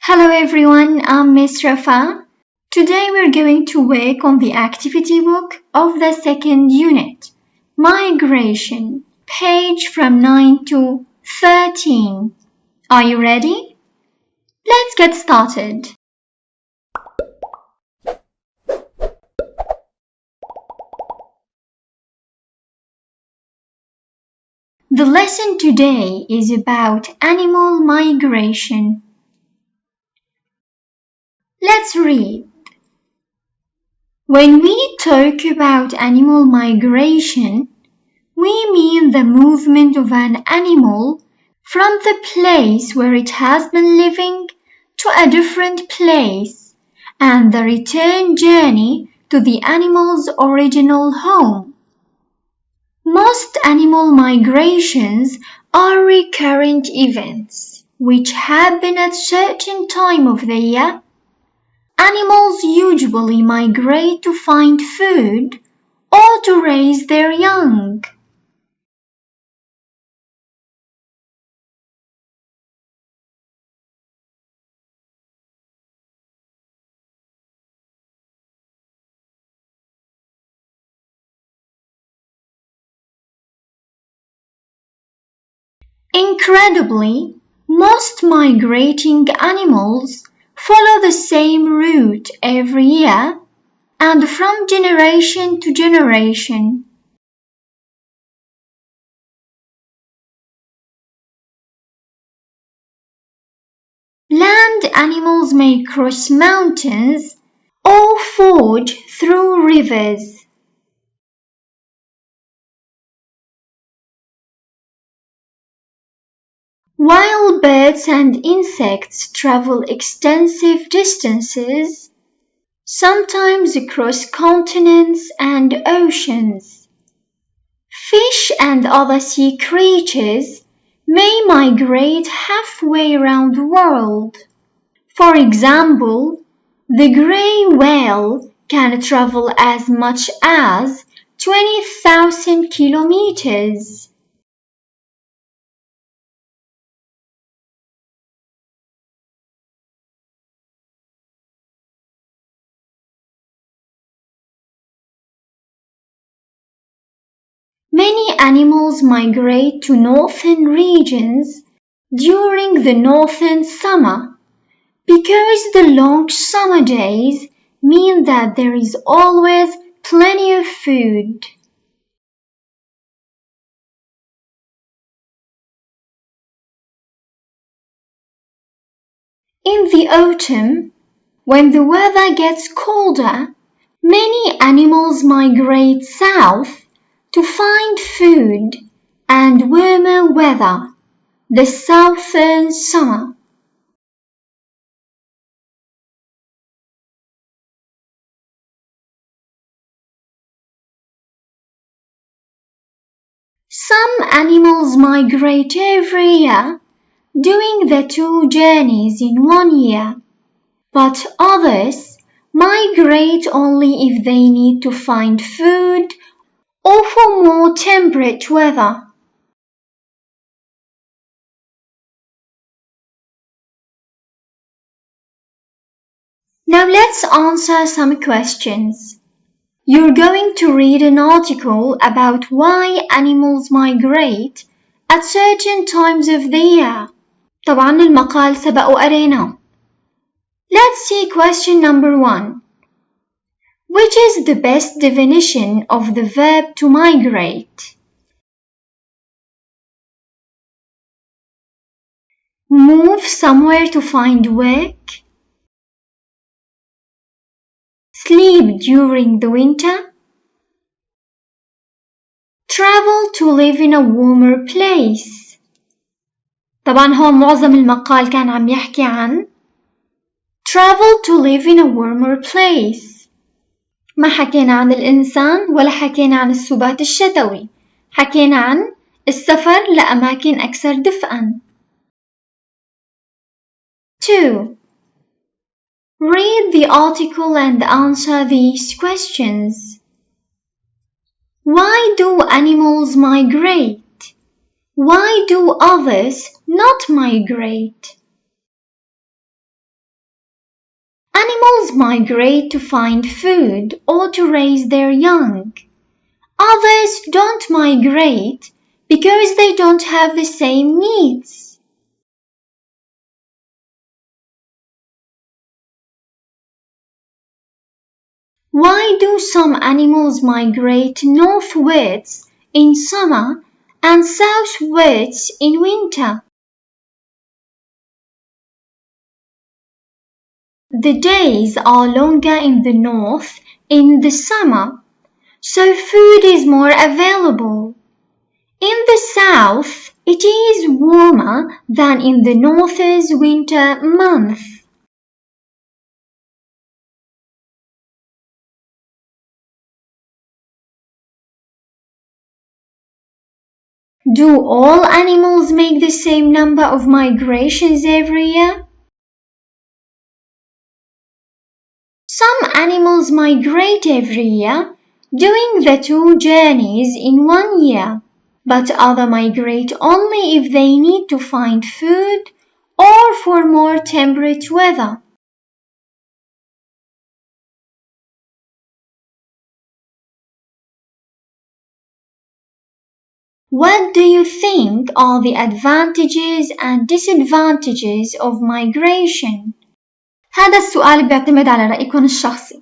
Hello everyone, I'm Miss Rafa. Today we're going to work on the activity book of the second unit, Migration, page from 9 to 13. Are you ready? Let's get started. The lesson today is about animal migration. Let's read. When we talk about animal migration, we mean the movement of an animal from the place where it has been living to a different place and the return journey to the animal's original home. Most animal migrations are recurrent events which happen at a certain time of the year. Animals usually migrate to find food or to raise their young. Incredibly, most migrating animals follow the same route every year and from generation to generation. Land animals may cross mountains or forge through rivers. While birds and insects travel extensive distances, sometimes across continents and oceans. Fish and other sea creatures may migrate halfway around the world. For example, the grey whale can travel as much as 20,000 kilometers. Many animals migrate to northern regions during the northern summer because the long summer days mean that there is always plenty of food. In the autumn, when the weather gets colder, many animals migrate south to find food and warmer weather, the southern summer. Some animals migrate every year, doing the two journeys in 1 year, but others migrate only if they need to find food or for more temperate weather. Now let's answer some questions. You're going to read an article about why animals migrate at certain times of the year. طبعاً المقال سبق وقريناه. Let's see question number 1. Which is the best definition of the verb to migrate? Move somewhere to find work. Sleep during the winter. Travel to live in a warmer place. طبعا هون معظم المقال كان عم يحكي عن travel to live in a warmer place. ما حكينا عن الإنسان ولا حكينا عن السبات الشتوي. حكينا عن السفر لأماكن أكثر دفئاً. 2. Read the article and answer these questions. Why do animals migrate? Why do others not migrate? animals migrate to find food or to raise their young. Others don't migrate because they don't have the same needs. Why do some animals migrate northwards in summer and southwards in winter? The days are longer in the north in the summer, so food is more available. In the south, it is warmer than in the north's winter month. Do all animals make the same number of migrations every year? Some animals migrate every year, doing the 2 journeys in 1 year, but others migrate only if they need to find food or for more temperate weather. What do you think are the advantages and disadvantages of migration? هذا السؤال بيعتمد على رأيكم الشخصي.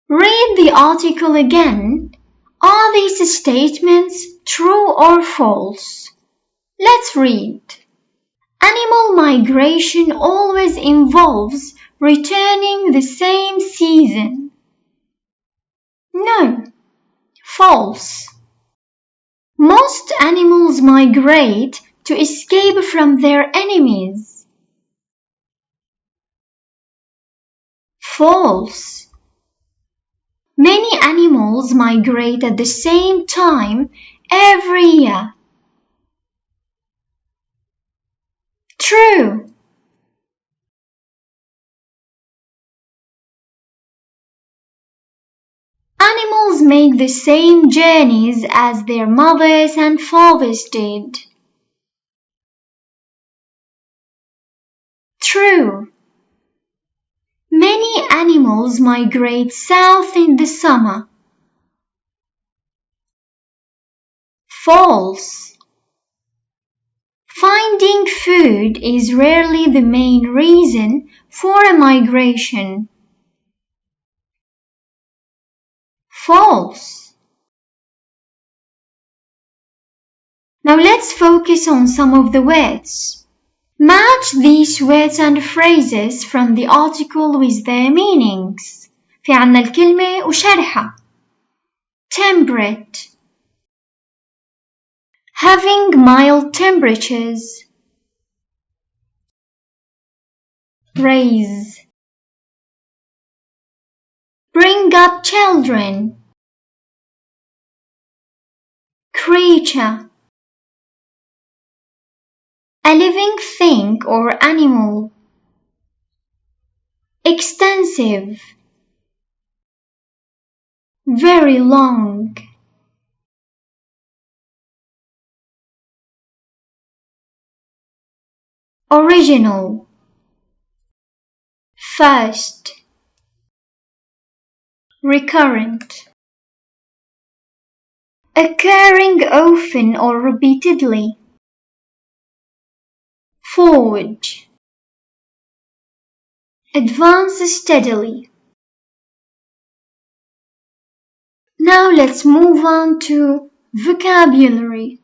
Read the article again. Are these statements true or false? Let's read. Animal migration always involves returning the same season. No. False. Most animals migrate to escape from their enemies. False. Many animals migrate at the same time every year. True. Animals make the same journeys as their mothers and fathers did. True. Many animals migrate south in the summer. False. Finding food is rarely the main reason for a migration. False. Now let's focus on some of the words. Match these words and phrases from the article with their meanings. في عنا الكلمة وشرحها. Temperate. Having mild temperatures. Raise. Bring up children. Creature. A living thing or animal. Extensive. Very long. Original. First. Recurrent. Occurring often or repeatedly. Forge. Advance steadily. Now let's move on to vocabulary.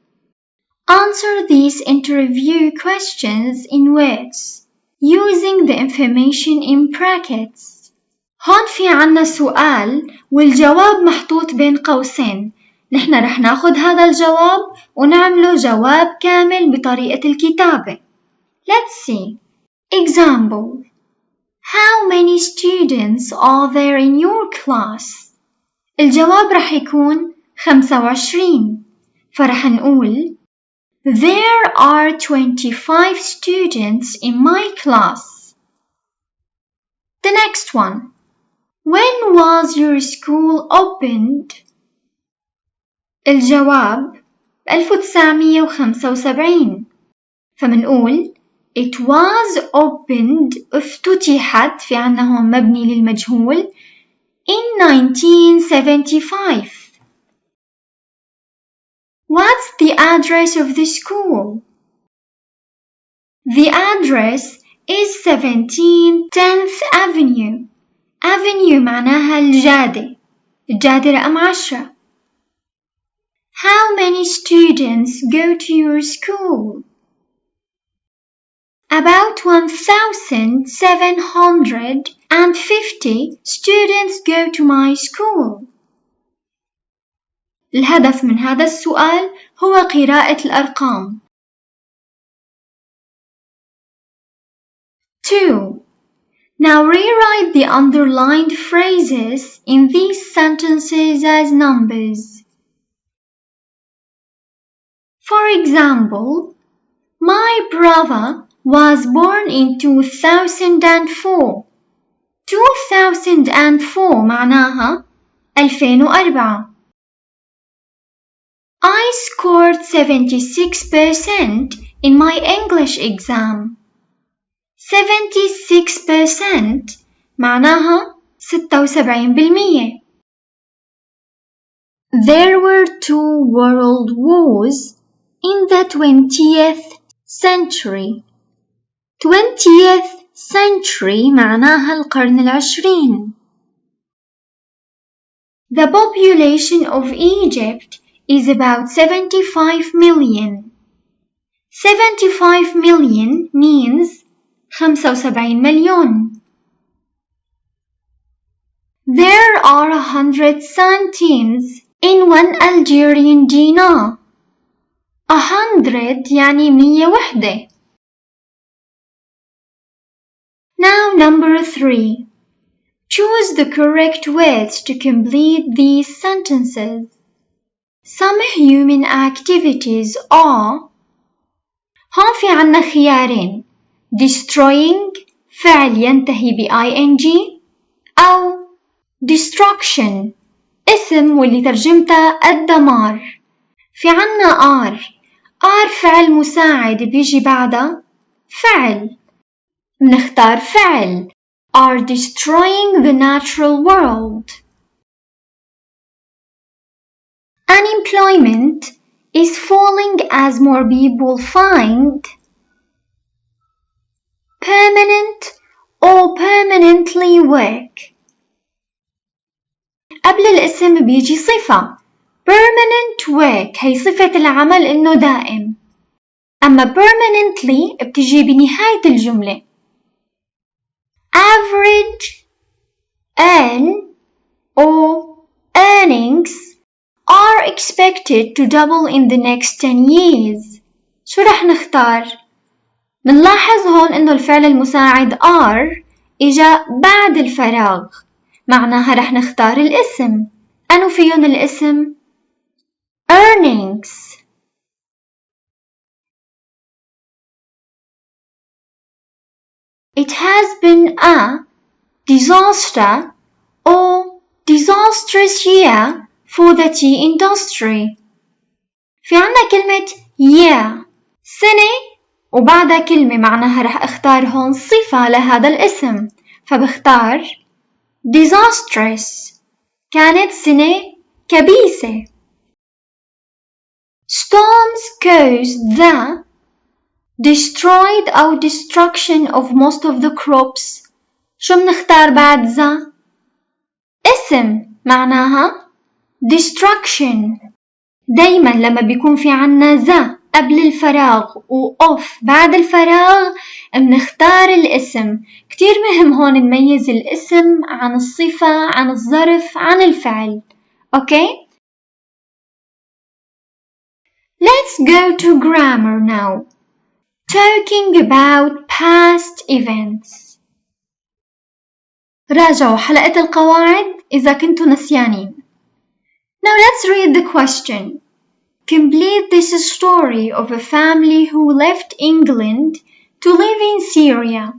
Answer these interview questions in words using the information in brackets. هون في عنا سؤال والجواب محطوط بين قوسين. نحن رح ناخد هذا الجواب ونعمله جواب كامل بطريقة الكتابة. Let's see. Example. How many students are there in your class? الجواب رح يكون 25. فرح نقول There are 25 students in my class. The next one. When was your school opened? الجواب 1975. فمنقول It was opened افتتحت في عنا هون مبني للمجهول in 1975. What's the address of the school? The address is 17 10th Avenue. Avenue معناها الجادة. الجادة رقم 10. How many students go to your school? About 1,750 students go to my school. الهدف من هذا السؤال هو قراءة الأرقام. 2. Now rewrite the underlined phrases in these sentences as numbers. For example, my brother was born in 2004. 2004 معناها 2004. I scored 76% in my English exam. 76% معناها 76%. There were 2 world wars in the 20th century. 20th century معناها القرن العشرين. The population of Egypt is about 75 million. 75 million means 75 مليون. There are 100 centimes in 1 Algerian dinar. 100 يعني 100 وحدة. Now number 3. Choose the correct words to complete these sentences. Some human activities are. هون في عنا خيارين. Destroying فعل ينتهي ب ing أو destruction اسم واللي ترجمته الدمار. في عنا R فعل مساعد بيجي بعده فعل. بنختار فعل are destroying the natural world. Unemployment is falling as more people find permanent or permanently work. قبل الاسم بيجي صفة permanent work هي صفة العمل إنه دائم. أما permanently بتجي بنهاية الجملة. Average, earn, or earnings are expected to double in the next 10 years. شو رح نختار؟ منلاحظ هون إنه الفعل المساعد are إجا بعد الفراغ. معناها رح نختار الاسم. أنو فيون الاسم؟ earnings. It has been a disaster or disastrous year for the tea industry. في عنا كلمة year سنة وبعدها كلمة معناها رح اختار هون صفة لهذا الاسم فبختار disastrous كانت سنة كبيسة. Storms caused the destroyed أو destruction of most of the crops. شو منختار بعد ذا؟ اسم معناها destruction. دايما لما بيكون في عنا ذا قبل الفراغ و of بعد الفراغ منختار الاسم. كتير مهم هون نميز الاسم عن الصفة عن الظرف عن الفعل. Okay? Let's go to grammar now. Talking about past events. راجعوا حلقة القواعد إذا كنتوا نسيانين. Now let's read the question. Complete this story of a family who left England to live in Syria.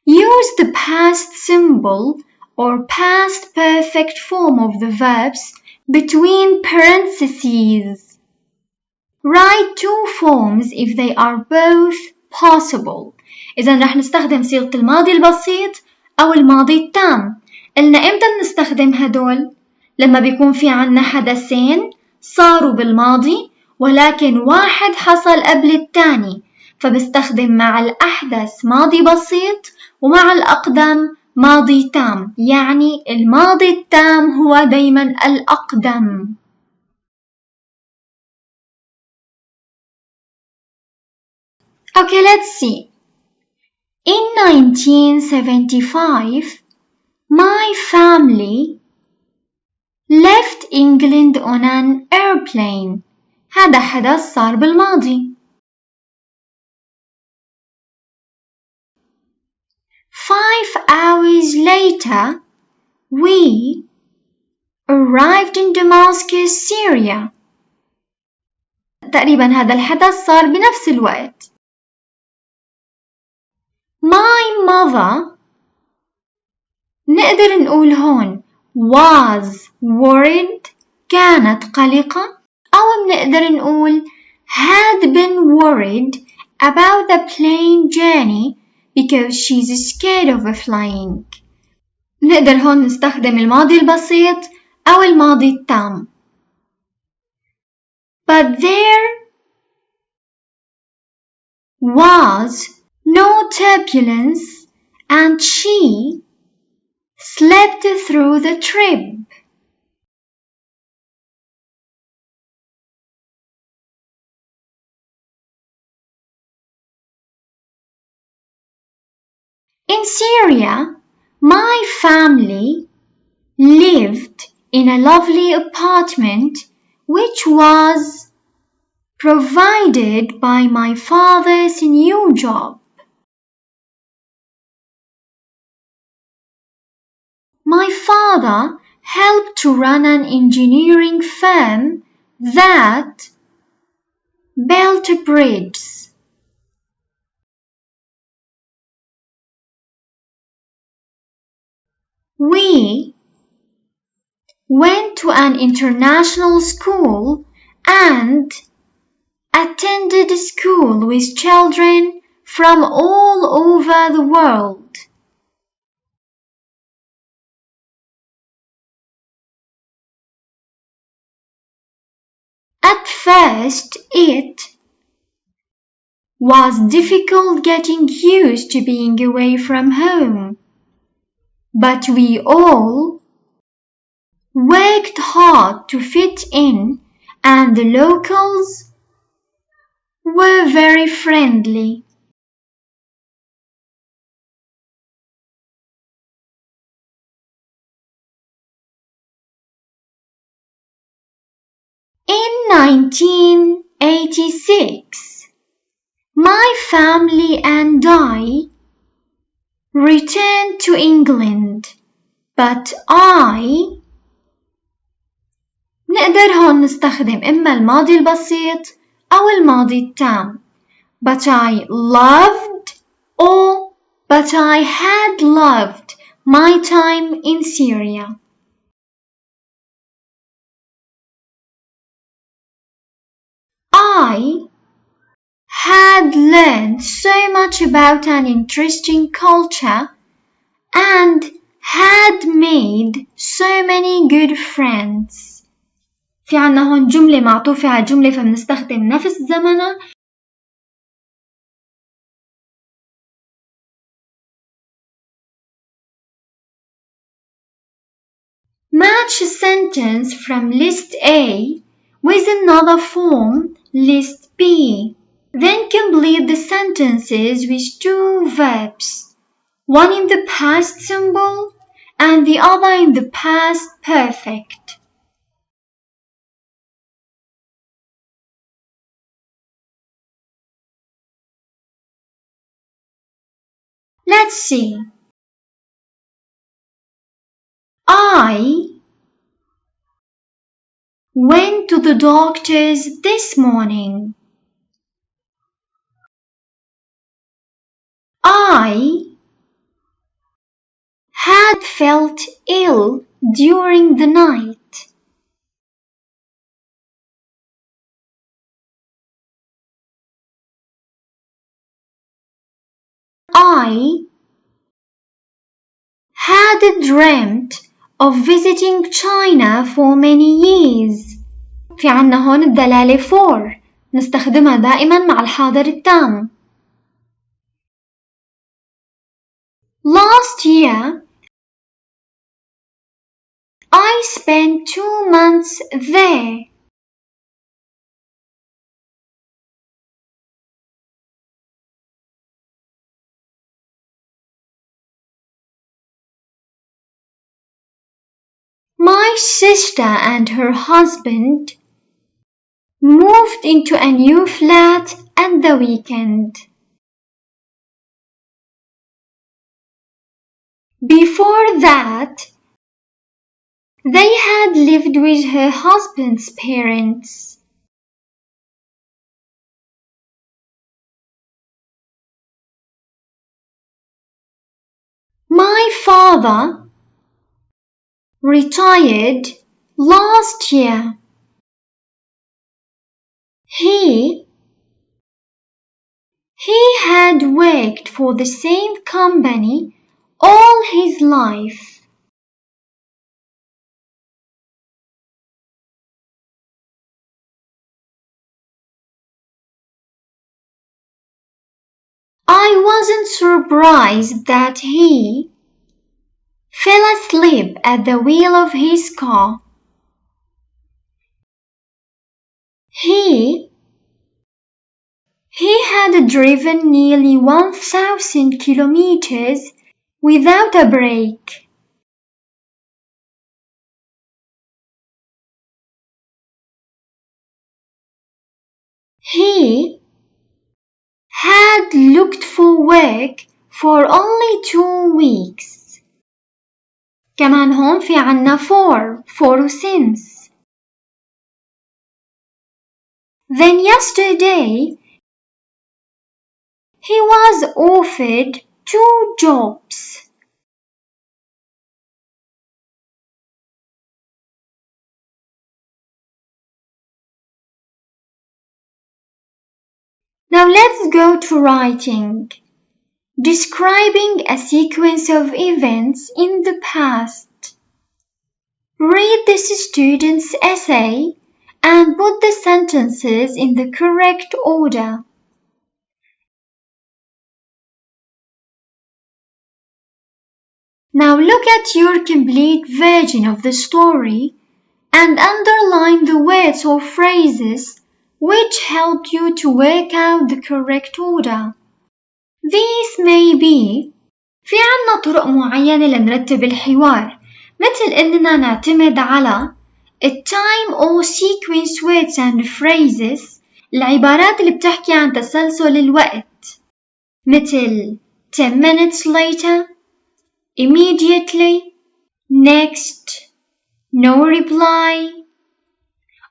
Use the past simple or past perfect form of the verbs between parentheses. Write 2 forms if they are both possible. إذا رح نستخدم صيغة الماضي البسيط أو الماضي التام. قلنا إمتى نستخدم هدول؟ لما بيكون في عنا حدثين صاروا بالماضي ولكن واحد حصل قبل الثاني، فبستخدم مع الأحدث ماضي بسيط ومع الأقدم ماضي تام، يعني الماضي التام هو دايما الأقدم. Okay, let's see. In 1975, my family left England on an airplane. هذا حدث صار بالماضي. 5 hours later, we arrived in Damascus, Syria. تقريبا هذا الحدث صار بنفس الوقت. My mother نقدر نقول هون was worried كانت قلقة، أو نقدر نقول had been worried about the plane journey because she's scared of flying. نقدر هون نستخدم الماضي البسيط أو الماضي التام. But there was no turbulence and she slept through the trip. In Syria, my family lived in a lovely apartment which was provided by my father's new job. My father helped to run an engineering firm that built bridges. We went to an international school and attended school with children from all over the world. At first, it was difficult getting used to being away from home, but we all worked hard to fit in, and the locals were very friendly. In 1986, my family and I returned to England, but I نقدر هون نستخدم إما الماضي البسيط أو الماضي التام. But I loved or but I had loved my time in Syria. I had learned so much about an interesting culture and had made so many good friends. في عنا هون جملة معطوفة على جملة فبنستخدم نفس زمنها. Match a sentence from list A with another form, list B. Then complete the sentences with two verbs, one in the past simple and the other in the past perfect. Let's see. I went to the doctor's this morning. I had felt ill during the night. I had dreamt of visiting China for many years. في عنا هون الدلالة for نستخدمها دائما مع الحاضر التام. Last year, I spent 2 months there. My sister and her husband moved into a new flat at the weekend. Before that, they had lived with her husband's parents. My father retired last year. He had worked for the same company all his life. I wasn't surprised that he fell asleep at the wheel of his car. He had driven nearly 1,000 kilometers without a break. He had looked for work for only 2 weeks. كمان هون في عنا for since. Then yesterday, he was offered 2 jobs. Now let's go to writing, describing a sequence of events in the past. Read this student's essay and put the sentences in the correct order. Now look at your complete version of the story and underline the words or phrases which help you to work out the correct order. These may be في عنا طرق معينة لنرتب الحوار مثل إننا نعتمد على time or sequence words and phrases العبارات اللي بتحكي عن تسلسل الوقت مثل 10 minutes later, immediately, next, no reply,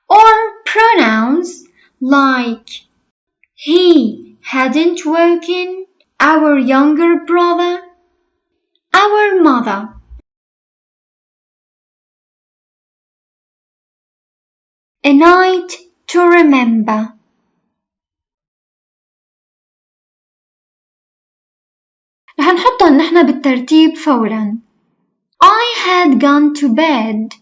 or pronouns like he hadn't woken, our younger brother, our mother. A night to remember. رح نحطهم نحن بالترتيب فورا. I had gone to bed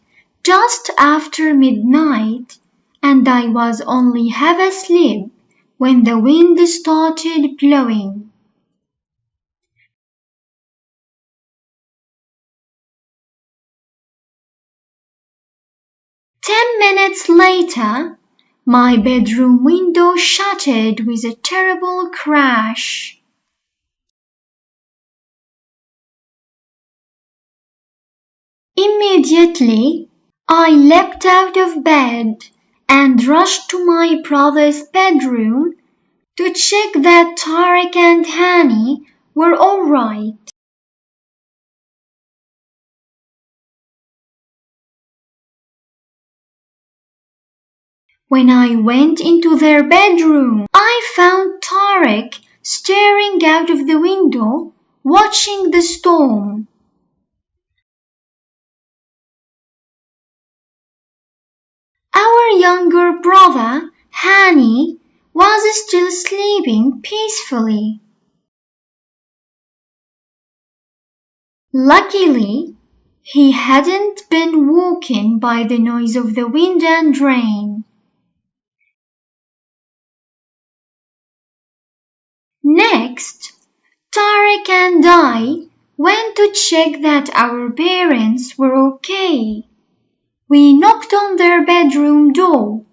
just after midnight and I was only half asleep when the wind started blowing. "10 minutes later, my bedroom window shattered with a terrible crash. Immediately, I leapt out of bed and rushed to my brother's bedroom to check that Tarek and Hani were all right. When I went into their bedroom, I found Tarek staring out of the window, watching the storm. Our younger brother, Hani, was still sleeping peacefully. Luckily, he hadn't been woken by the noise of the wind and rain. Next, Tarek and I went to check that our parents were okay. We knocked on their bedroom door.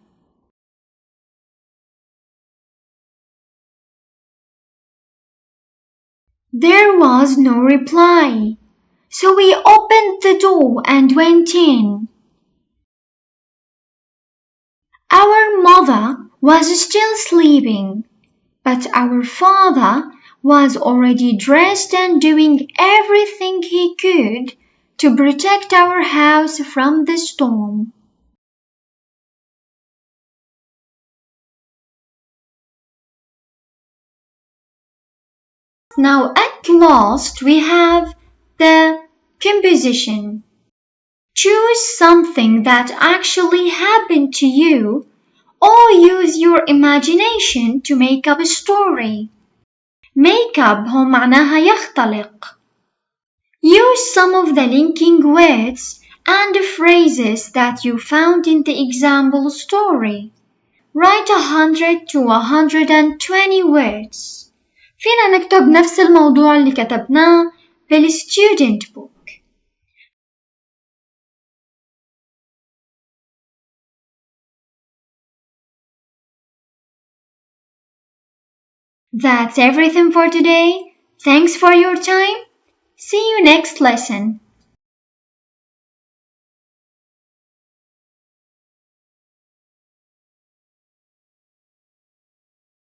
There was no reply, so we opened the door and went in. Our mother was still sleeping, but our father was already dressed and doing everything he could to protect our house from the storm. Now at last we have the composition. Choose something that actually happened to you or use your imagination to make up a story. Make up هو معناها يختلق. Use some of the linking words and phrases that you found in the example story. Write 100 to 120 words. فينا نكتب نفس الموضوع اللي كتبناه في الستودنت book. That's everything for today. Thanks for your time. See you next lesson.